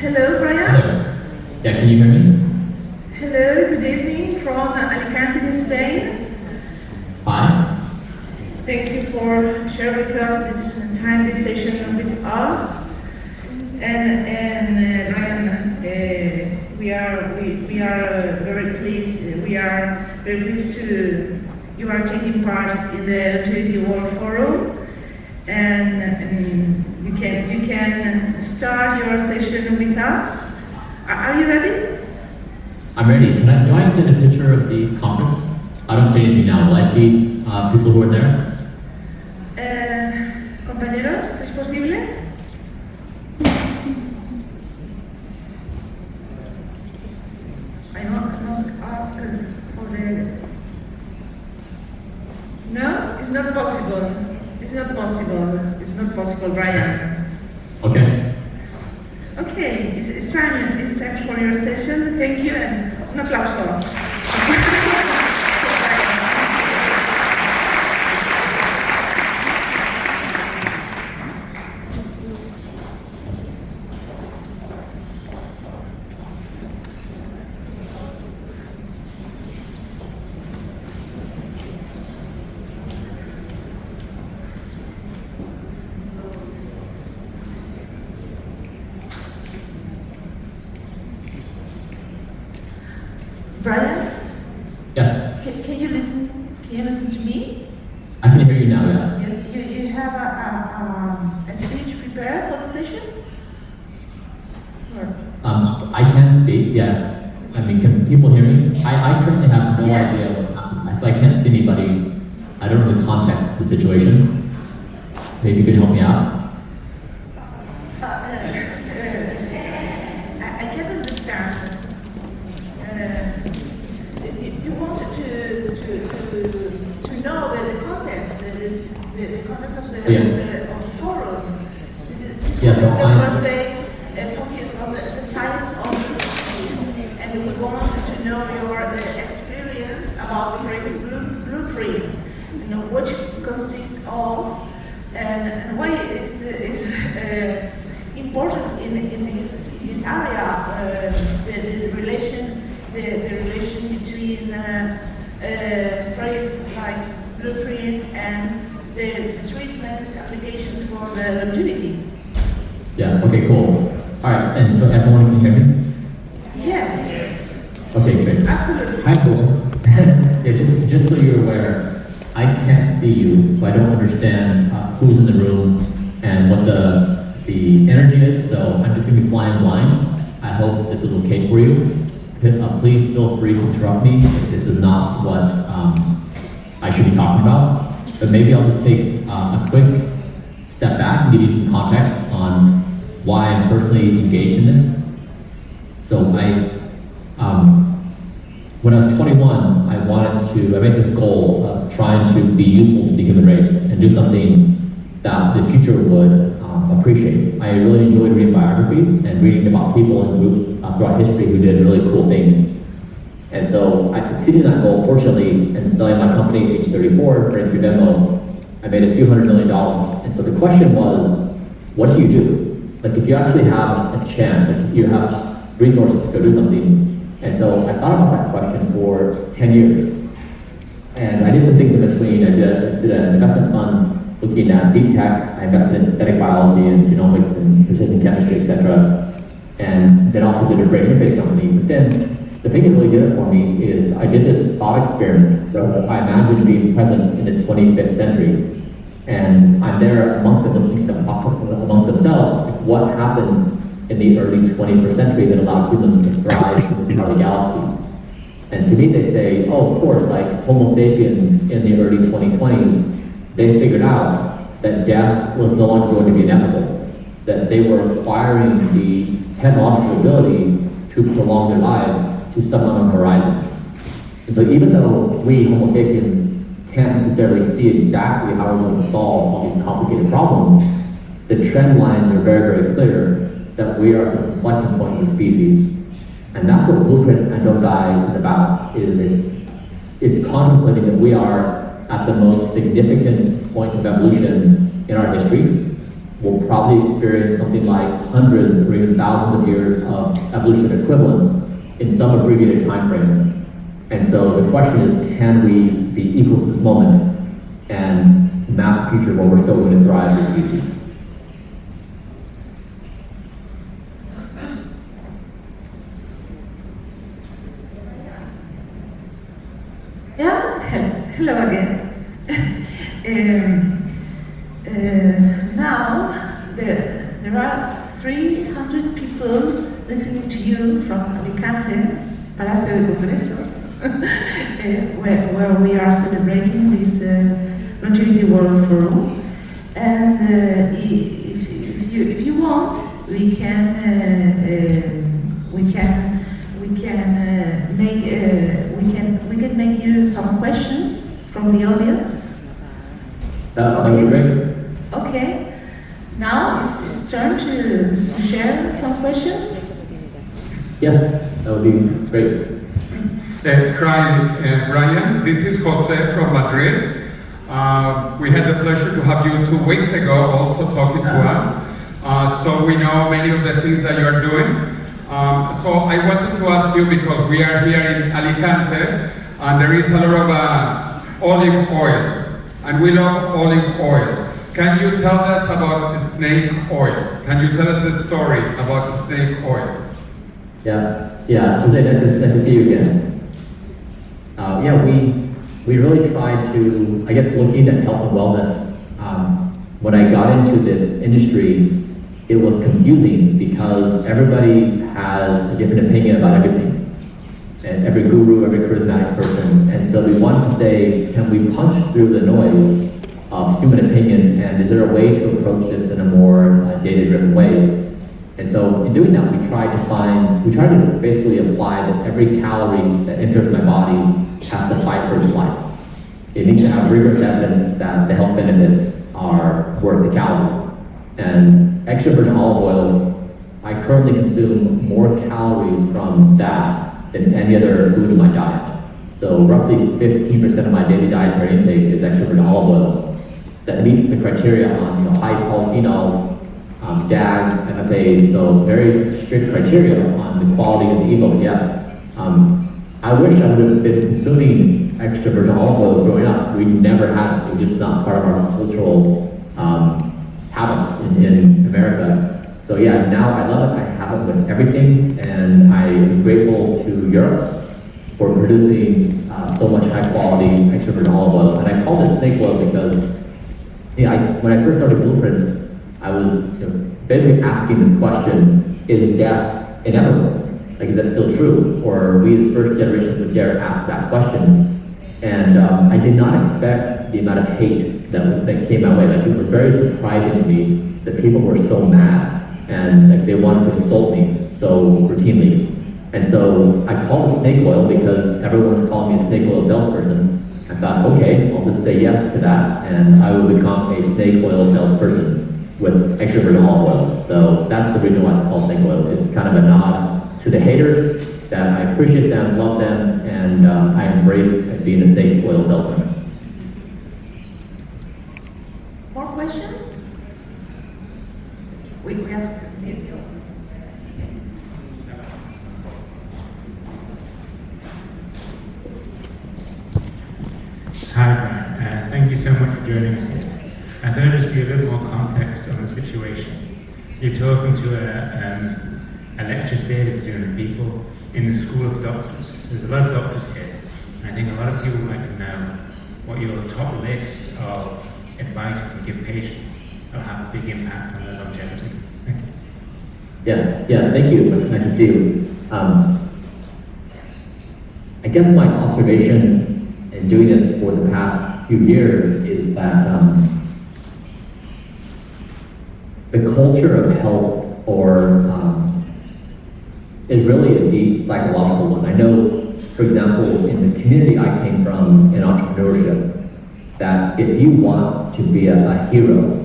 Hello, Bryan. Hello. Yeah, can you hear me? Hello, good evening from Alicante, in Spain. Hi. Thank you for sharing with us this time, this session with us. And Bryan, we are very pleased. We are very pleased to you are taking part in the Longevity World Forum, and you can start your session with us. Are you ready? I'm ready. Do I get a picture of the conference? I don't see anything now. Will I see people who are there? Compañeros, ¿es posible? I must ask for the... No, it's not possible. It's not possible. It's not possible, Bryan. Okay. Okay, it's time for your session. Thank you and un aplauso. Bryan? Yes. Can you listen? Can you listen to me? I can hear you now, yes. Yes. You have a speech prepared for the session? Or? I can speak, yeah. I mean, can people hear me? I currently have no idea what's happening, so I can't see anybody. I don't know the context of the situation. Maybe you could help me out. I can't understand. You wanted to know the context, the context of the forum. This Yeah, was so the first day focus on the science of the, and we wanted to know your experience about the creative blueprint, which consists of, and why it is important in this area, the relation between projects like blueprint and the treatments applications for the longevity. Yeah, okay, cool. All right, and so everyone can hear me? Yes. Okay, great. Absolutely. Hi, cool. Yeah, just so you're aware, I can't see you, so I don't understand who's in the room and what the energy is, so I'm just gonna be flying blind. I hope this is okay for you. Please feel free to interrupt me if this is not what I should be talking about, but maybe I'll just take a quick step back and give you some context on why I'm personally engaged in this. So when I was 21, I made this goal of trying to be useful to the human race and do something that the future would appreciate. I really enjoyed reading biographies and reading about people and groups throughout history who did really cool things. And so I succeeded in that goal, fortunately, in selling my company at age 34, running through demo. I made a few $100 million. And so the question was, what do you do? Like if you actually have a chance, like you have resources to go do something. And so I thought about that question for 10 years. And I did some things in between. I did an investment fund looking at deep tech. I invested in synthetic biology and genomics and precision chemistry, etc. And then also did a brain interface company. But then the thing that really did it for me is I did this thought experiment that I imagined being present in the 25th century. And I'm there amongst them listening to them talk amongst themselves, like what happened in the early 21st century that allowed humans to thrive in this part of the galaxy. And to me they say, oh, of course, like Homo sapiens in the early 2020s, they figured out that death was no longer going to be inevitable, that they were acquiring the technological ability to prolong their lives to some unknown horizons. And so even though we, Homo sapiens, can't necessarily see exactly how we're going to solve all these complicated problems, the trend lines are very, very clear that we are at this inflection point as a species. And that's what Blueprint and Don't Die is about, it's contemplating that we are at the most significant point of evolution in our history, will probably experience something like hundreds or even thousands of years of evolution equivalence in some abbreviated time frame. And so the question is, can we be equal to this moment and map a future where we're still going to thrive as a species? Yeah, hello again. Now there are 300 people listening to you from Alicante, Palacio de Congresos, where we are celebrating this Longevity World Forum. And if you want, we can make you some questions from the audience. That would be great. Okay. Now it's turn to share some questions. Yes, that would be great. Hi, Bryan. This is Jose from Madrid. We had the pleasure to have you 2 weeks ago also talking to us. So we know many of the things that you are doing. So I wanted to ask you, because we are here in Alicante, and there is a lot of olive oil, and we love olive oil. Can you tell us about snake oil? Can you tell us the story about snake oil? Yeah, Jose, nice to see you again. We really tried to, I guess, looking at health and wellness. When I got into this industry, it was confusing because everybody has a different opinion about everything. And every guru, every charismatic person. And so we wanted to say, can we punch through the noise of human opinion, and is there a way to approach this in a more data-driven way? And so in doing that, we tried to basically apply that every calorie that enters my body has to fight for its life. It needs to have rigorous evidence that the health benefits are worth the calorie. And extra virgin olive oil, I currently consume more calories from that than any other food in my diet. So roughly 15% of my daily dietary intake is extra virgin olive oil that meets the criteria on high polyphenols, DAGs, MFAs, so very strict criteria on the quality of the EVO. Yes, I wish I would have been consuming extra virgin olive oil growing up. We never had it. It was just not part of our cultural habits in America. So yeah, now I love it. I have it with everything, and I am grateful to Europe for producing so much high quality extra virgin olive oil. And I called it snake oil because when I first started Blueprint, I was basically asking this question: is death inevitable? Like, is that still true? Or we, the first generation, would dare ask that question. And I did not expect the amount of hate that came my way. Like, it was very surprising to me that people were so mad and like they wanted to insult me so routinely. And so I called it snake oil because everyone was calling me a snake oil salesperson. I thought, okay, I'll just say yes to that, and I will become a snake oil salesperson with extra virgin olive oil. So that's the reason why it's called snake oil. It's kind of a nod to the haters, that I appreciate them, love them, and I embrace being a snake oil salesman. More questions? We ask. Hi, Bryan. Thank you so much for joining us here. I thought I'd just give a little more context on the situation. You're talking to a lecture theatre student of people in the School of Doctors. So there's a lot of doctors here. And I think a lot of people would like to know what your top list of advice you can give patients that will have a big impact on their longevity. Thank you. Yeah, thank you. Nice to see you. I guess my observation in doing this for the past few years is that the culture of health is really a deep psychological one. I know, for example, in the community I came from in entrepreneurship, that if you want to be a hero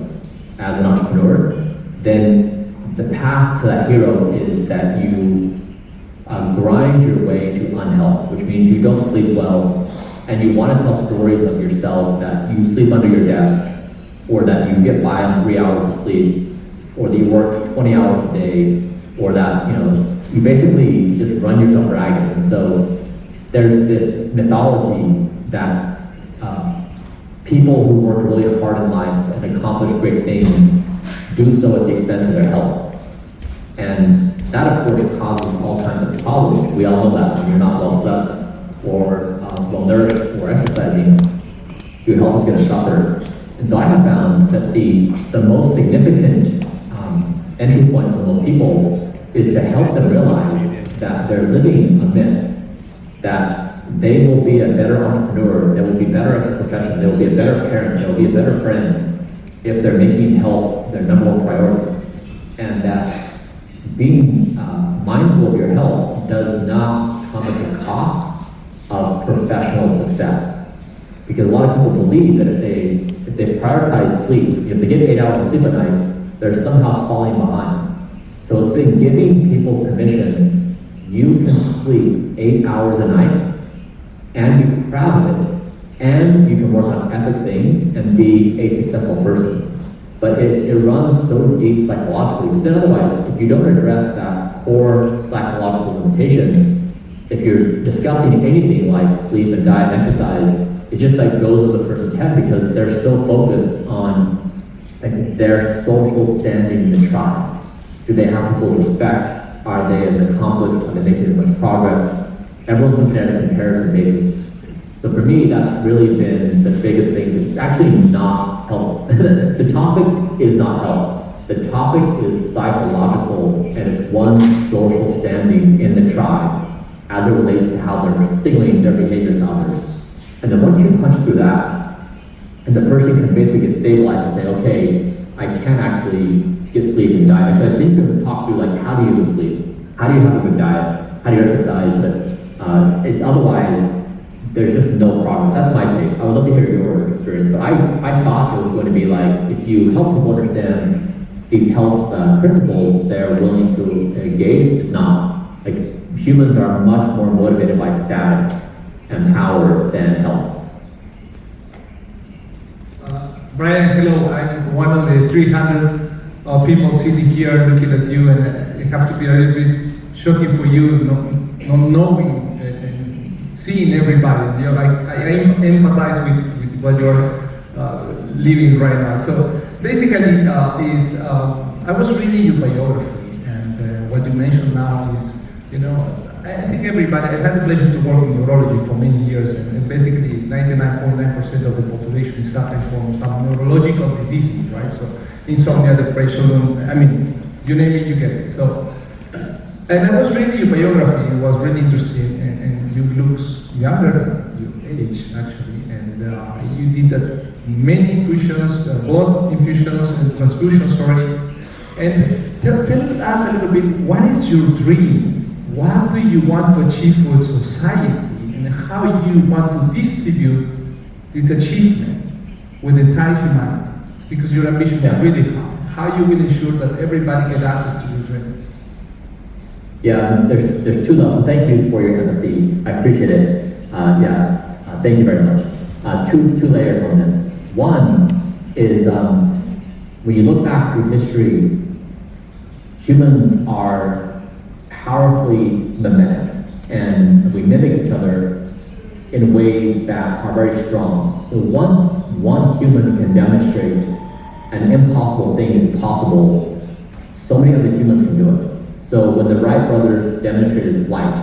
as an entrepreneur, then the path to that hero is that you grind your way to unhealth, which means you don't sleep well, and you want to tell stories of yourself that you sleep under your desk, or that you get by on 3 hours of sleep, or that you work 20 hours a day, or that, you basically just run yourself ragged. And so there's this mythology that people who work really hard in life and accomplish great things do so at the expense of their health. And that, of course, causes all kinds of problems. We all know that when you're not well slept or well nourished or exercising, your health is going to suffer. And so I have found that the most significant entry point for most people is to help them realize that they're living a myth, that they will be a better entrepreneur, they will be better at their profession, they will be a better parent, they will be a better friend if they're making health their number one priority. And that being mindful of your health does not come at the cost of professional success. Because a lot of people believe that if they prioritize sleep, if they get 8 hours of sleep at night, they're somehow falling behind. So it's been giving people permission. You can sleep 8 hours a night and be proud of it, and you can work on epic things and be a successful person. But it runs so deep psychologically, because then otherwise, if you don't address that core psychological limitation, if you're discussing anything like sleep and diet and exercise, it just like goes over the person's head because they're so focused on like their social standing in the tribe. Do they have people's respect? Are they as accomplished? Are they making as much progress? Everyone's looking at a comparison basis. So for me, that's really been the biggest thing. It's actually not health. The topic is not health. The topic is psychological, and it's one's social standing in the tribe as it relates to how they're signaling their behaviors to others. And then once you punch through that, and the person can basically get stabilized and say, okay, I can actually get sleep and diet. Actually, I think you can talk through like, how do you get sleep? How do you have a good diet? How do you exercise? But it's otherwise, there's just no progress. That's my take. I would love to hear your experience, but I thought it was going to be like, if you help people understand these health principles, they're willing to engage. It's not. Like, humans are much more motivated by status and power than health. Bryan, hello. I'm one of the 300 people sitting here looking at you, and it have to be a little bit shocking for you, not knowing and seeing everybody. I empathize with what you're living right now. So basically, I was reading your biography, and what you mentioned now is, I think everybody, I had the pleasure to work in neurology for many years, and basically 99.9% of the population is suffering from some neurological diseases, right? So insomnia, depression, you name it, you get it. So, and I was reading your biography, it was really interesting, and you look younger than your age, actually, and you did that many infusions, blood infusions and transfusions, sorry. And tell us a little bit, what is your dream? What do you want to achieve for society, and how you want to distribute this achievement with the entire humanity? Because your ambition is really high. How you will ensure that everybody gets access to your dream? Yeah, there's two levels. So thank you for your empathy. I appreciate it. Thank you very much. Two layers on this. One is when you look back through history, humans are powerfully mimetic, and we mimic each other in ways that are very strong. So once one human can demonstrate an impossible thing is possible, so many other humans can do it. So when the Wright brothers demonstrated flight,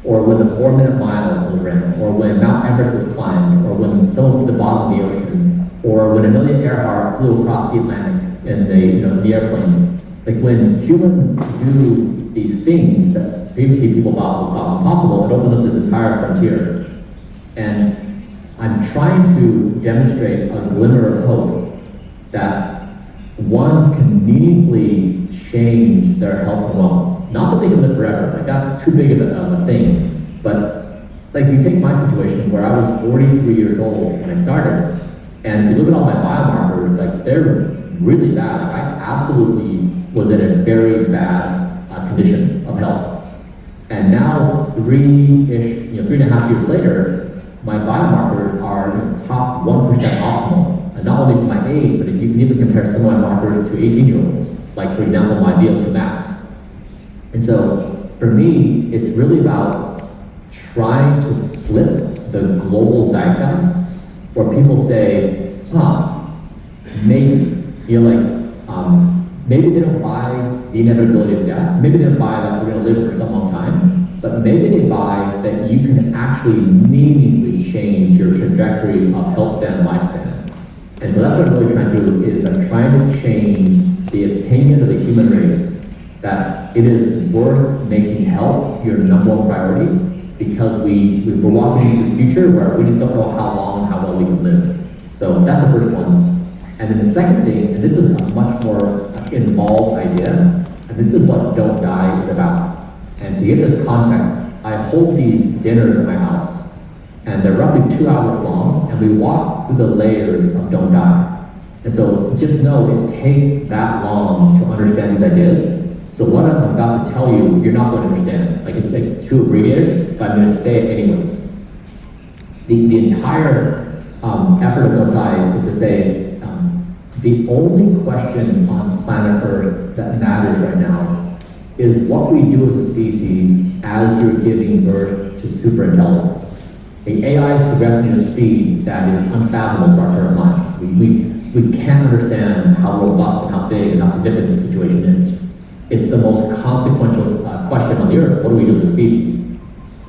or when the 4-minute mile was ran, or when Mount Everest was climbed, or when someone went to the bottom of the ocean, or when Amelia Earhart flew across the Atlantic in the airplane, like when humans do these things that previously people thought impossible, it opens up this entire frontier. And I'm trying to demonstrate a glimmer of hope that one can meaningfully change their health and wellness. Not that they can live forever, like that's too big of a thing. But like you take my situation where I was 43 years old when I started, and if you look at all my biomarkers, like they're really bad. Like I absolutely was in a very bad condition of health. And now 3.5 years later, my biomarkers are top 1% optimal. And not only for my age, but you can even compare some of my markers to 18-year-olds. like for example, my VO2 max. And so for me, it's really about trying to flip the global zeitgeist where people say, maybe, maybe they don't buy the inevitability of death, maybe they don't buy that we're gonna live for some long time, but maybe they buy that you can actually meaningfully change your trajectory of health span and lifespan. And so that's what I'm really trying to do, is I'm trying to change the opinion of the human race that it is worth making health your number one priority, because we're walking into this future where we just don't know how long and how well we can live. So that's the first one. And then the second thing, and this is a much more involved idea, and this is what Don't Die is about. And to give this context, I hold these dinners at my house, and they're roughly 2 hours long, and we walk through the layers of Don't Die. And so just know it takes that long to understand these ideas. So what I'm about to tell you, you're not going to understand. Like, it's like too abbreviated, but I'm going to say it anyways. The entire effort of Don't Die is to say, the only question on planet Earth that matters right now is what we do as a species as you're giving birth to superintelligence. The AI is progressing at a speed that is unfathomable to our current minds. We can't understand how robust and how big and how significant the situation is. It's the most consequential question on the Earth. What do we do as a species?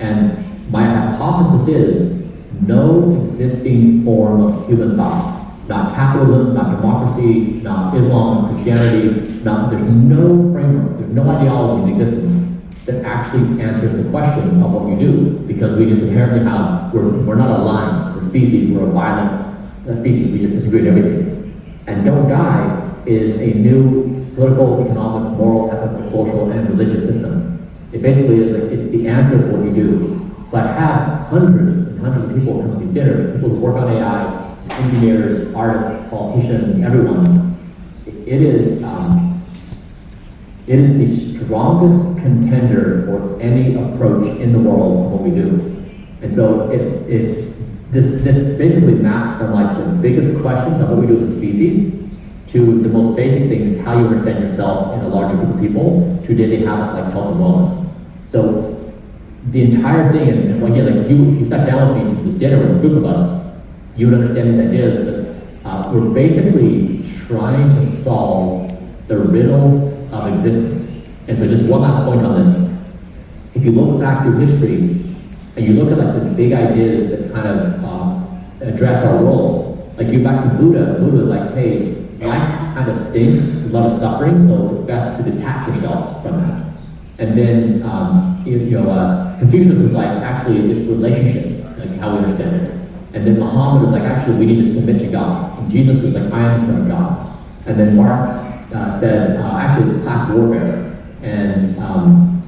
And my hypothesis is no existing form of human thought, not capitalism, not democracy, not Islam, not Christianity, there's no framework, there's no ideology in existence that actually answers the question of what we do, because we just inherently we're not aligned as a species, we're a violent species, we just disagree on everything. And Don't Die is a new political, economic, moral, ethical, social, and religious system. It basically is it's the answer for what we do. So I have hundreds and hundreds of people come to these dinners, people who work on AI, engineers, artists, politicians, everyone. It is the strongest contender for any approach in the world of what we do. And so this basically maps from like the biggest questions of what we do as a species to the most basic thing, how you understand yourself in a larger group of people, to daily habits like health and wellness. So the entire thing, and again, like if you sat down with me to this dinner with a group of us, you would understand these ideas, but we're basically trying to solve the riddle of existence. And so just one last point on this. If you look back through history, and you look at like the big ideas that kind of address our role, like you back to Buddha was like, hey, life kind of stinks, there's a lot of suffering, so it's best to detach yourself from that. And then, Confucius was like, actually, it's relationships, like how we understand it. And then Muhammad was like, actually, we need to submit to God. And Jesus was like, I am the Son of God. And then Marx said, actually, it's class warfare. And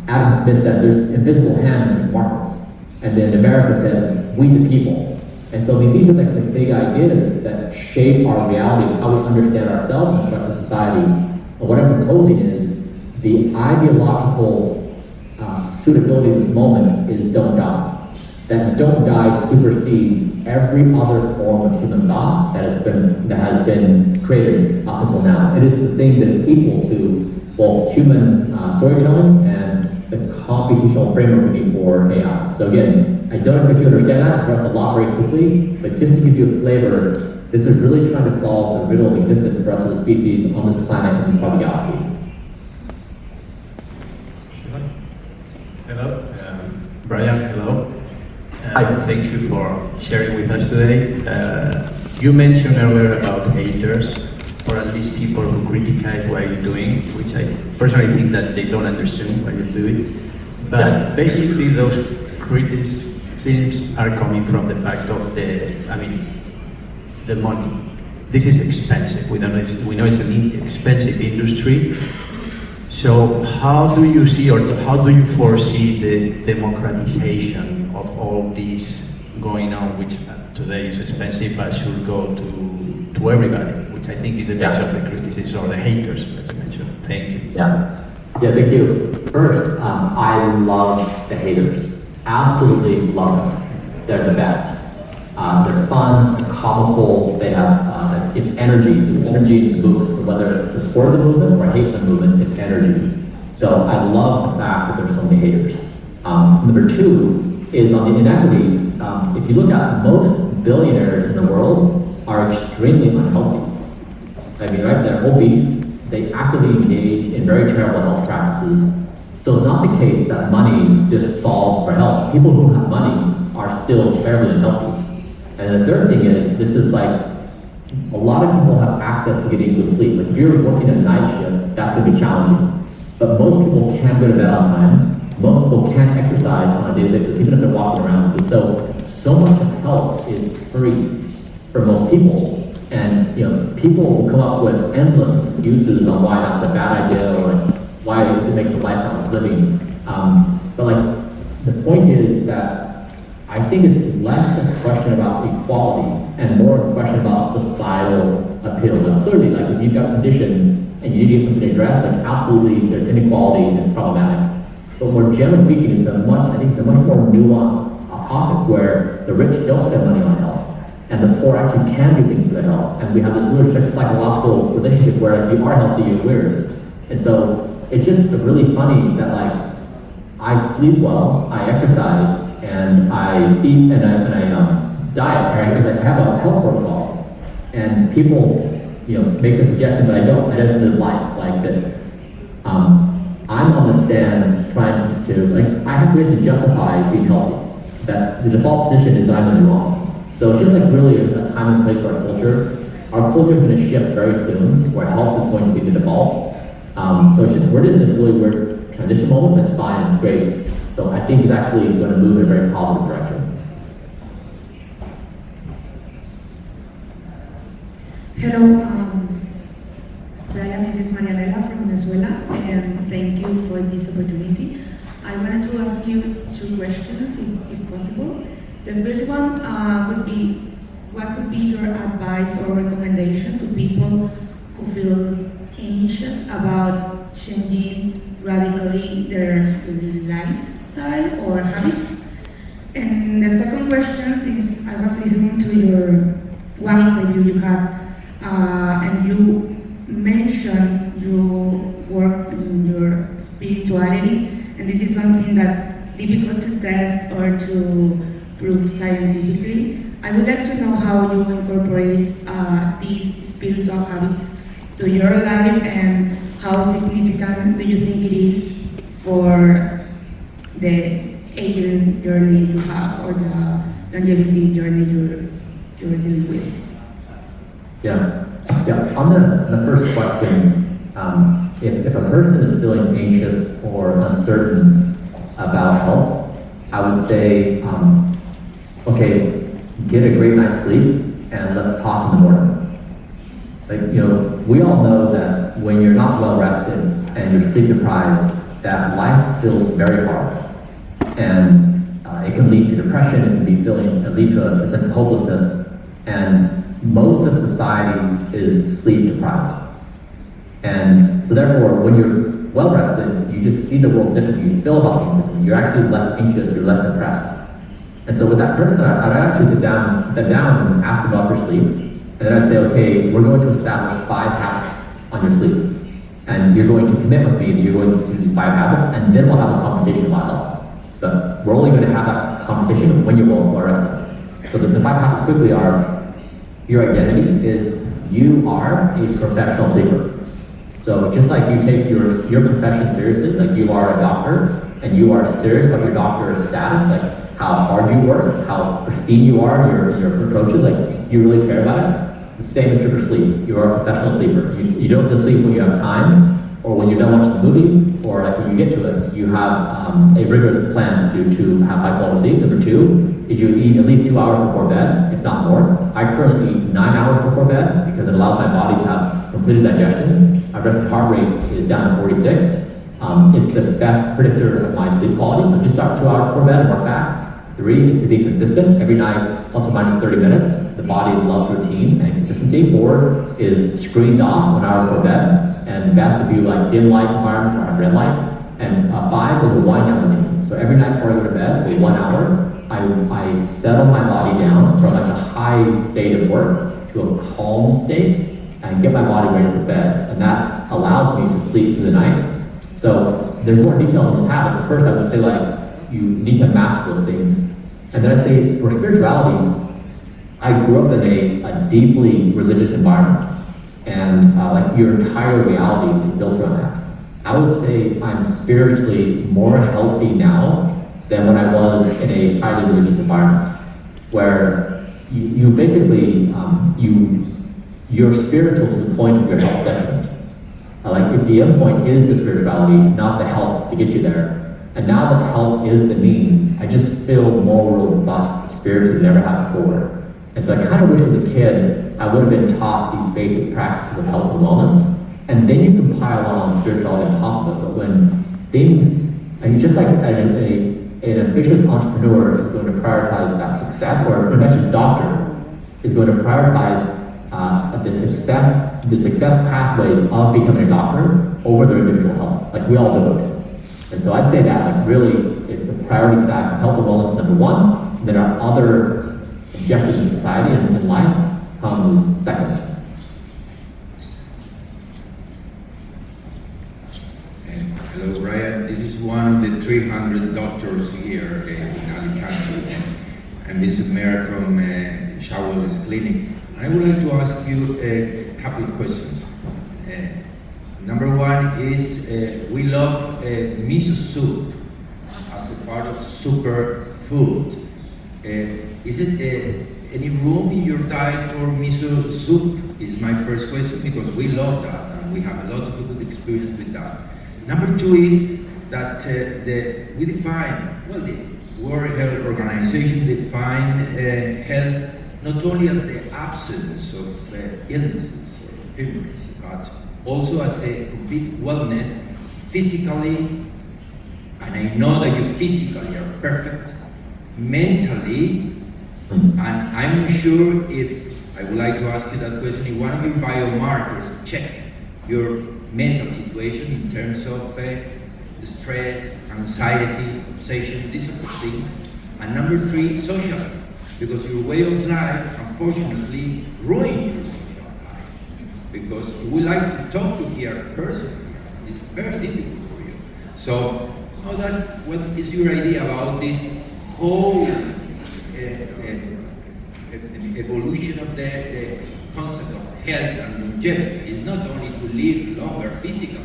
Adam Smith said, there's invisible hand, there's markets. And then America said, we the people. And so these are like the big ideas that shape our reality, how we understand ourselves and structure society. And what I'm proposing is the ideological suitability of this moment is Don't Die. That Don't Die supersedes every other form of human thought that has been created up until now. It is the thing that is equal to both human storytelling and the computational framework we need for AI. So again, I don't expect you to understand that, so that's a lot very quickly, but just to give you a flavor, this is really trying to solve the riddle of existence for us as a species on this planet in this part of the galaxy. Hello, Bryan, hello. Hi. Thank you for sharing with us today. You mentioned earlier about haters, or at least people who criticize what you're doing, which I personally think that they don't understand what you're doing. But basically those criticisms are coming from the fact of the money. This is expensive. We know it's an expensive industry. So how do you see, or how do you foresee the democratization of all this going on, which today is expensive but should go to everybody, which I think is the base of the criticism or the haters that you mentioned. Thank you. Yeah, thank you. First, I love the haters. Absolutely love them. They're the best. They're fun, they're comical, they have it's energy. It's energy to the movement. So whether it's support the movement or hate the movement, it's energy. So I love the fact that there's so many haters. Number two is on the inequity. If you look at most billionaires in the world are extremely unhealthy. I mean, right? They're obese. They actively engage in very terrible health practices. So it's not the case that money just solves for health. People who have money are still terribly unhealthy. And the third thing is, this is like, a lot of people have access to getting good sleep. Like if you're working a night shift, that's gonna be challenging. But most people can go to bed on time. Most people can exercise on a daily basis, even if they're walking around. And so much of health is free for most people. And people will come up with endless excuses on why that's a bad idea or why it makes a life not worth living. But the point is that I think it's less a question about equality and more a question about societal appeal. Now clearly, if you've got conditions and you need to get something addressed, absolutely there's inequality and it's problematic. But more generally speaking, it's a much more nuanced topic where the rich don't spend money on health. And the poor actually can do things to their health. And we have this weird psychological relationship where if you are healthy, you're weird. And so it's just really funny that I sleep well, I exercise, and I eat and I diet, right? Because I have a health protocol. And people, make the suggestion that I don't live life like that. I'm on the stand trying to I have to basically justify being healthy. That's the default position is that I'm in the wrong. So it's just really a time and place for our culture. Our culture is going to shift very soon, where health is going to be the default. So it's just, we're just in this really weird transition moment. That's fine, it's great. So I think it's actually going to move in a very positive direction. Hello, Bryan, this is Marianela from Venezuela, and thank you for this opportunity. I wanted to ask you two questions, if possible. The first one would be, what would be your advice or recommendation to people who feel anxious about changing radically their lifestyle or habits? And the second question, since I was listening to your one interview you had, and you mentioned you work in your spirituality, and this is something that difficult to test or to prove scientifically. I would like to know how you incorporate these spiritual habits to your life, and how significant do you think it is for the aging journey you have, or the longevity journey you're dealing with? Yeah. On the first question, if a person is feeling anxious or uncertain about health, I would say, okay, get a great night's sleep and let's talk in the morning. We all know that when you're not well rested and you're sleep deprived, that life feels very hard. And it can lead to depression, it can lead to a sense of hopelessness. And most of society is sleep deprived. And so therefore, when you're well rested, you just see the world differently, you feel about things differently, you're actually less anxious, you're less depressed. And so with that person, I'd actually sit them down and ask them about their sleep. And then I'd say, okay, we're going to establish 5 habits on your sleep. And you're going to commit with me that you're going to do these 5 habits, and then we'll have a conversation about health. But we're only going to have that conversation when you're well rested. So the 5 habits quickly are, your identity is you are a professional sleeper. So just like you take your profession seriously, like you are a doctor, and you are serious about your doctor's status, like how hard you work, how pristine you are in your approaches, like you really care about it. The same is true for sleep. You are a professional sleeper. You don't just sleep when you have time, or when you're done watching the movie, or like when you get to it. You have a rigorous plan to have high quality sleep. Number 2 is you eat at least 2 hours before bed, if not more. I currently eat 9 hours before bed because it allows my body to have completed digestion. My resting heart rate is down to 46. It's the best predictor of my sleep quality. So just start 2 hours before bed and work back. 3 is to be consistent every night, plus or minus 30 minutes. The body loves routine and consistency. 4 is screens off 1 hour before bed, and best if you like dim light environments or have red light. And 5 is a wind down routine. So every night before I go to bed for 1 hour, I settle my body down from like a high state of work to a calm state and get my body ready for bed. And that allows me to sleep through the night. So there's more details on this habit. But first I would say like, you need to master those things. And then I'd say for spirituality, I grew up in a deeply religious environment. And like your entire reality is built around that. I would say I'm spiritually more healthy now than when I was in a highly religious environment, where you basically, you're spiritual to the point of your health detriment. Like if the end point is the spirituality, not the health to get you there. And now that health is the means, I just feel more robust spiritually than I ever have before. And so I kind of wish as a kid, I would have been taught these basic practices of health and wellness, and then you can pile on spirituality on top of it. But when things, and just like an ambitious entrepreneur is going to prioritize that success, or an ambitious doctor is going to prioritize the success pathways of becoming a doctor over their individual health. Like we all do it. And so I'd say that like really it's a priority stack of health and wellness number one, and then our other objectives in society and in life comes second. Hello, Bryan. This is one of the 300 doctors here in Alicante. I'm Vincent Mayer from Shawell's Clinic. I would like to ask you a couple of questions. Number one is, we love miso soup as a part of superfood. Is it any room in your diet for miso soup? Is my first question, because we love that and we have a lot of good experience with that. Number two is that we define, well, the World Health Organization define health not only as the absence of illnesses or infirmities, but also as a complete wellness physically, and I know that you physically are perfect, mentally, and I'm not sure if, I would like to ask you that question, if one of your biomarkers check your mental situation in terms of stress, anxiety, obsession, these sort of things. And number three, social, because your way of life, unfortunately, ruined your social life. Because we like to talk to here personally. It's very difficult for you. So, what is your idea about this whole evolution of the concept of health and longevity? Is not only to live longer physically,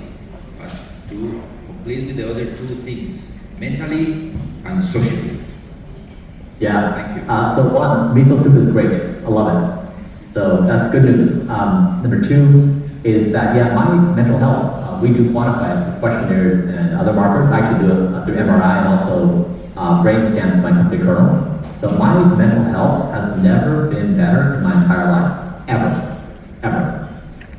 but to complete with the other two things, mentally and socially. Yeah. Thank you. So one, miso soup is great. I love it. So that's good news. Number two is that, yeah, my mental health, we do quantify it through questionnaires and other markers. I actually do it through MRI and also brain scans with my company Kernel. So my mental health has never been better in my entire life, ever.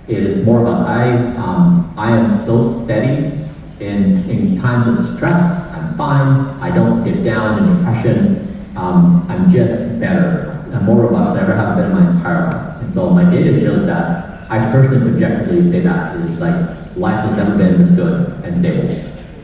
It is more of us. I am so steady in times of stress. I'm fine. I don't get down in depression. I'm just better. I'm more robust than I ever have been in my entire life. And so my data shows that I personally subjectively say that it's like life has never been this good and stable.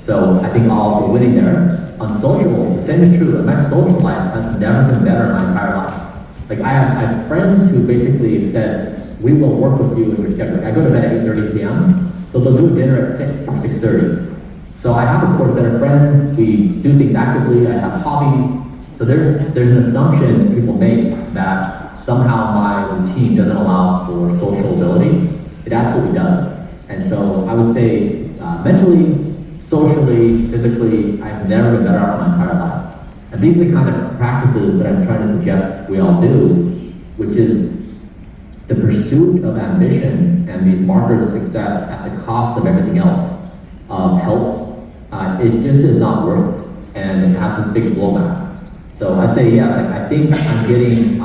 So I think we're winning there. On social, the same is true. My social life has never been better in my entire life. Like I have friends who basically have said, we will work with you in your schedule. I go to bed at 8:30 p.m., so they'll do dinner at 6 or 6:30. So I have a core set of friends, we do things actively, I have hobbies. So there's an assumption that people make that somehow my routine doesn't allow for social ability. It absolutely does. And so I would say mentally, socially, physically, I've never been better off my entire life. And these are the kind of practices that I'm trying to suggest we all do, which is the pursuit of ambition and these markers of success at the cost of everything else, of health. It just is not worth it, and it has this big blowback. So I'd say yes, I think I'm getting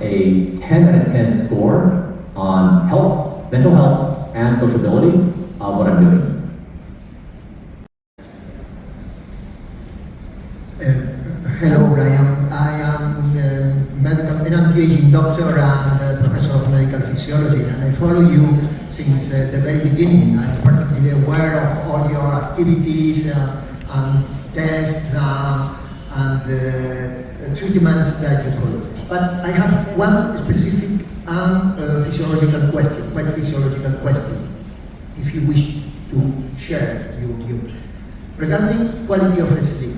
a 10 out of 10 score on health, mental health, and sociability of what I'm doing. Hello, Bryan. I am an anti-aging doctor and professor of medical physiology, and I follow you since the very beginning. I'm perfectly aware of all your activities and tests and treatments that you follow. But I have one specific and a physiological question, quite physiological question, if you wish to share your view. Regarding quality of sleep,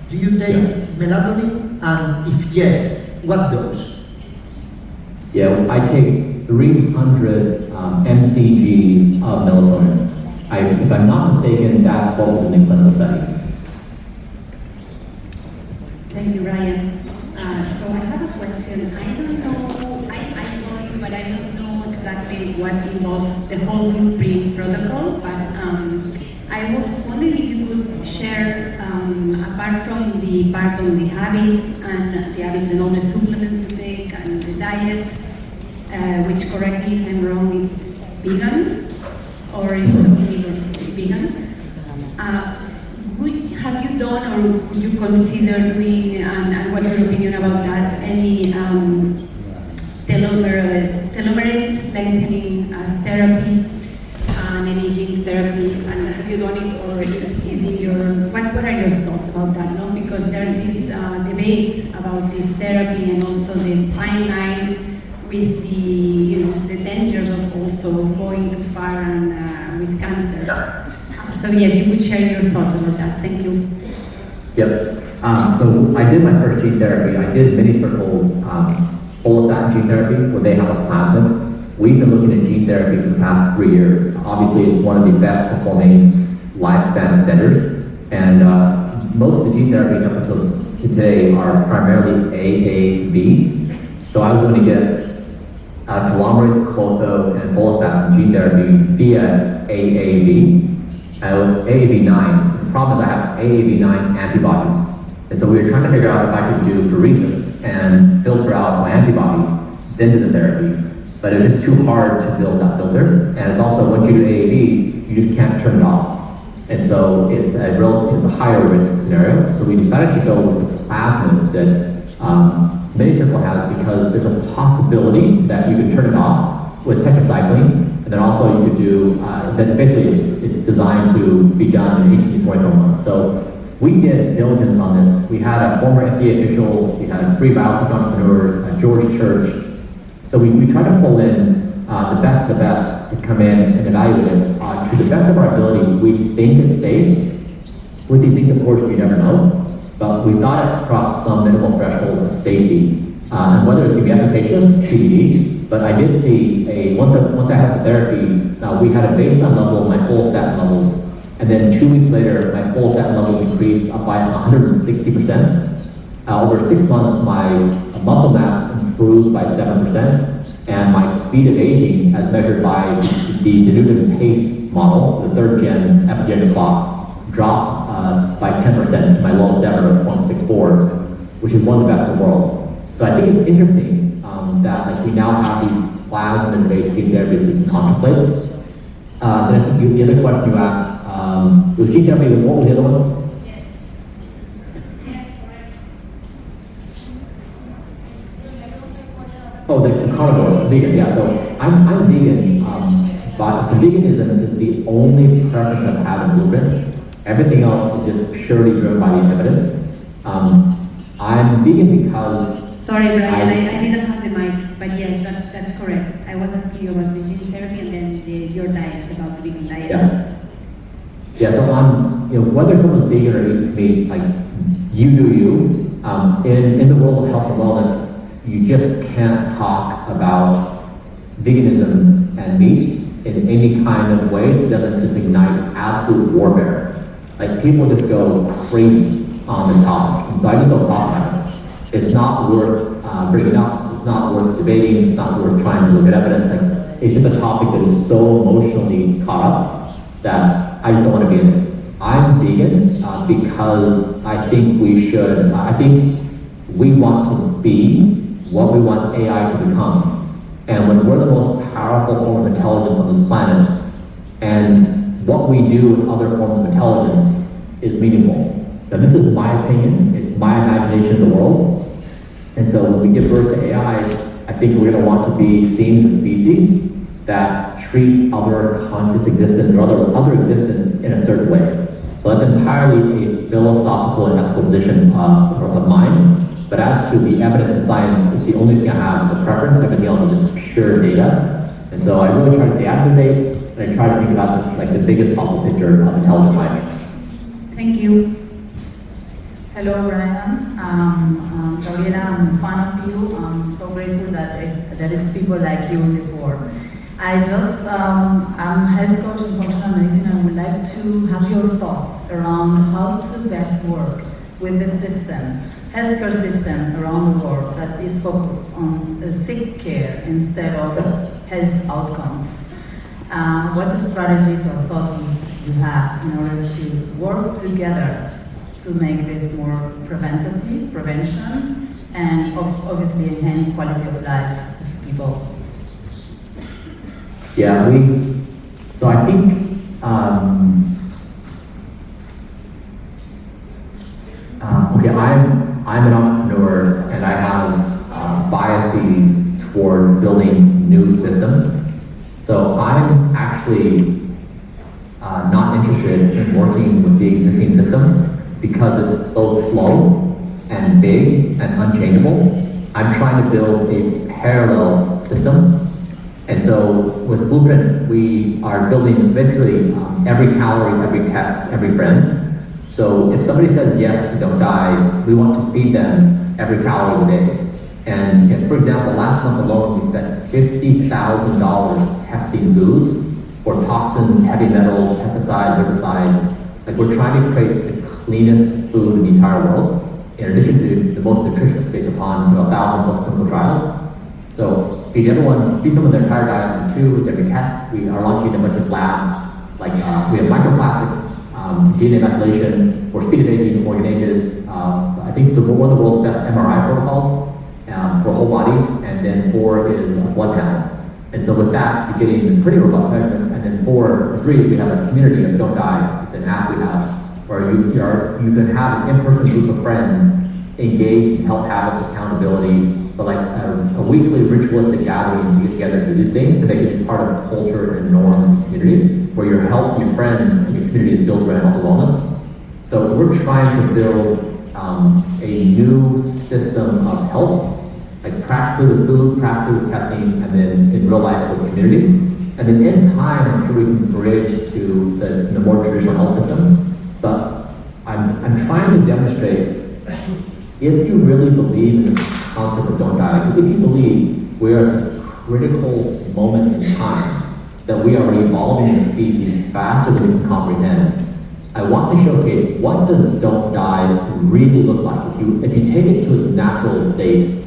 do you take melatonin, and if yes, what dose? Yeah, I take 300 mcgs of melatonin. If I'm not mistaken, that's what was in the clinical studies. Thank you, Ryan. So I have a question. I don't know, I know you, but I don't know exactly what involved the whole blueprint protocol, but I was wondering if you could share, apart from the part on the habits and all the supplements you take and the diet, which, correct me if I'm wrong, it's vegan, or it's vegan. Have you done, or would you consider doing, and what's your opinion about that, any telomerase lengthening therapy, and any gene therapy, and have you done it, or is in your, what are your thoughts about that? No? Because there's this debate about this therapy and also the fine line with the dangers of also going too far and with cancer. So yeah, if you could share your thoughts about that, thank you. Yep. So I did my first gene therapy. I did mini circles, follistatin gene therapy, where they have a plasmid. We've been looking at gene therapy for the past 3 years. Obviously, it's one of the best performing lifespan extenders, and most of the gene therapies up until today are primarily AAV. So I was going to get telomerase, clotho, and follistatin gene therapy via AAV. AAV9. The problem is I have AAV9 antibodies. And so we were trying to figure out if I could do pheresis and filter out my antibodies, then do the therapy. But it was just too hard to build that filter. And it's also, once you do AAV, you just can't turn it off. And so it's a higher risk scenario. So we decided to go with the plasmid that Minicircle has, because there's a possibility that you can turn it off with tetracycline. And then also you could do, then basically it's designed to be done in 18 to 24 months. So we did diligence on this. We had a former FDA official, we had 3 biotech entrepreneurs, George Church. So we tried to pull in the best to come in and evaluate it. To the best of our ability, we think it's safe. With these things, of course, we never know. But we thought it crossed some minimal threshold of safety. And whether it's going to be efficacious, TBD. But I did see once I had the therapy, we had a baseline level of my follistatin levels, and then 2 weeks later, my follistatin levels increased up by 160%. Over 6 months, my muscle mass improves by 7%, and my speed of aging, as measured by the Denudin pace model, the 3rd gen epigenetic clock, dropped by 10% to my lowest ever of 0.64, which is one of the best in the world. So I think it's interesting that we now have these plasmid-based gene therapies we can contemplate. Then I think the other question you asked, was gene therapy, what was the other one? Oh, the carnivore, vegan, yeah. So I'm vegan, but so veganism is the only preference I've had in Blueprint. Everything else is just purely driven by the evidence. I'm vegan because... Sorry, Brian, I didn't have the mic, but yes, that's correct. I was asking you about the gene therapy and then your diet, about the vegan diet. Yeah, so whether someone's vegan or eats meat, like, you do you. In the world of health and wellness, you just can't talk about veganism and meat in any kind of way. It doesn't just ignite absolute warfare. Like, people just go crazy on this topic, and so I just don't talk about it. It's not worth bringing up, it's not worth debating, it's not worth trying to look at evidence. Like, it's just a topic that is so emotionally caught up that I just don't want to be in it. I'm vegan because I think we want to be what we want AI to become. And when we're the most powerful form of intelligence on this planet, and what we do with other forms of intelligence is meaningful. Now, this is my opinion, it's my imagination of the world. And so when we give birth to AI, I think we're going to want to be seen as a species that treats other conscious existence or other existence in a certain way. So that's entirely a philosophical and ethical position of mine. But as to the evidence of science, it's the only thing I have is a preference. Everything else is just pure data. And so I really try to stay out of the debate, and I try to think about this like the biggest possible picture of intelligent life. Thank you. Hello, Bryan. Gabriela, I'm a fan of you. I'm so grateful that there is people like you in this world. I'm a health coach in functional medicine, and would like to have your thoughts around how to best work with the system, healthcare system around the world that is focused on sick care instead of health outcomes. What strategies or thoughts you have in order to work together to make this more prevention, and obviously enhance quality of life of people? Yeah, so I think, okay, I'm an entrepreneur, and I have biases towards building new systems. So I'm actually not interested in working with the existing system because it's so slow and big and unchangeable. I'm trying to build a parallel system. And so with Blueprint, we are building basically every calorie, every test, every friend. So if somebody says yes to Don't Die, we want to feed them every calorie of the day. And for example, last month alone, we spent $50,000 testing foods for toxins, heavy metals, pesticides, herbicides. Like, we're trying to create the cleanest food in the entire world, in addition to the most nutritious based upon 1,000+ clinical trials. So feed someone their entire diet. And 2 is every test. We are launching a bunch of labs, like we have microplastics, DNA methylation for speed of aging, organ ages. I think one of the world's best MRI protocols for whole body, and then 4 is a blood panel. And so with that, you're getting pretty robust measurement. And then 3, we have a community of Don't Die. It's an app we have where you can have an in-person group of friends engaged in health habits, accountability, but like a weekly ritualistic gathering to get together to do these things, to make it just part of culture and norms and community, where your friends and your community is built around health and wellness. So we're trying to build a new system of health, like practically with food, practically with testing, and then in real life with the community. And then in time, I'm sure we can bridge to the more traditional health system. But I'm trying to demonstrate, if you really believe in this concept of Don't Die, like if you believe we are at this critical moment in time, that we are evolving as a species faster than we can comprehend, I want to showcase what does Don't Die really look like. If you take it to its natural state,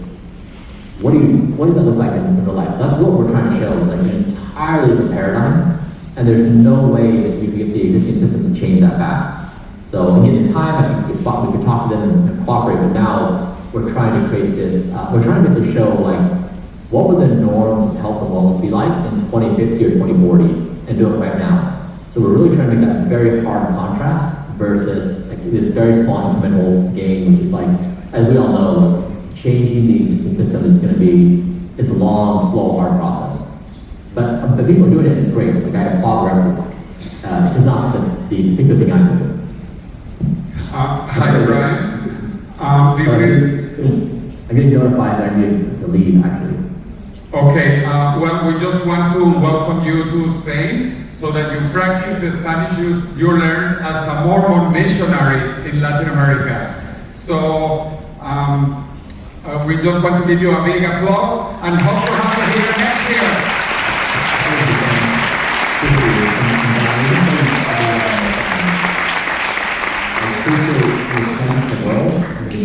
what does that look like in real life? So that's what we're trying to show, like an entirely different paradigm, and there's no way that we can get the existing system to change that fast. So again, in time, I think it's thought we could talk to them and cooperate, but now we're trying to create this, we're trying to get to show like, what would the norms of health and wellness be like in 2050 or 2040, and do it right now. So we're really trying to make that very hard contrast versus like this very small incremental gain, which is like, as we all know, changing the existing system is going to be, it's a long, slow, hard process. But the people doing it is great. Like, I applaud their efforts. This is not the particular thing I'm doing. Hi, Bryan. This is... I'm getting notified that I need to leave, actually. Okay, well, we just want to welcome you to Spain so that you practice the Spanish you learned as a Mormon missionary in Latin America. So, we just want to give you a big applause and hope to have you here next year.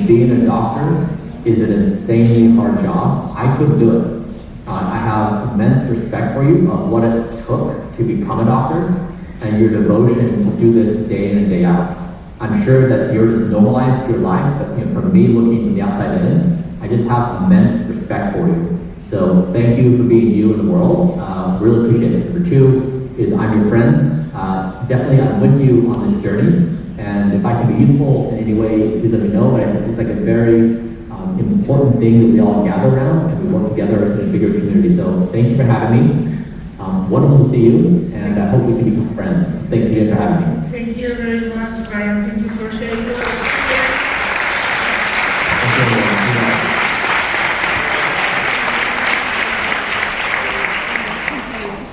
Being a doctor is an insanely hard job. I couldn't do it. I have immense respect for you of what it took to become a doctor and your devotion to do this day in and day out. I'm sure that you're just normalized to your life, but from me looking from the outside in, I just have immense respect for you. So thank you for being you in the world. Really appreciate it. Number 2 is I'm your friend. Definitely I'm with you on this journey. And if I can be useful in any way, please let me know. But I think it's like a very important thing that we all gather around and we work together in a bigger community. So thank you for having me. Wonderful to see you, and I hope we can become friends. Thanks again for having me. Thank you very much, Bryan. Thank you for sharing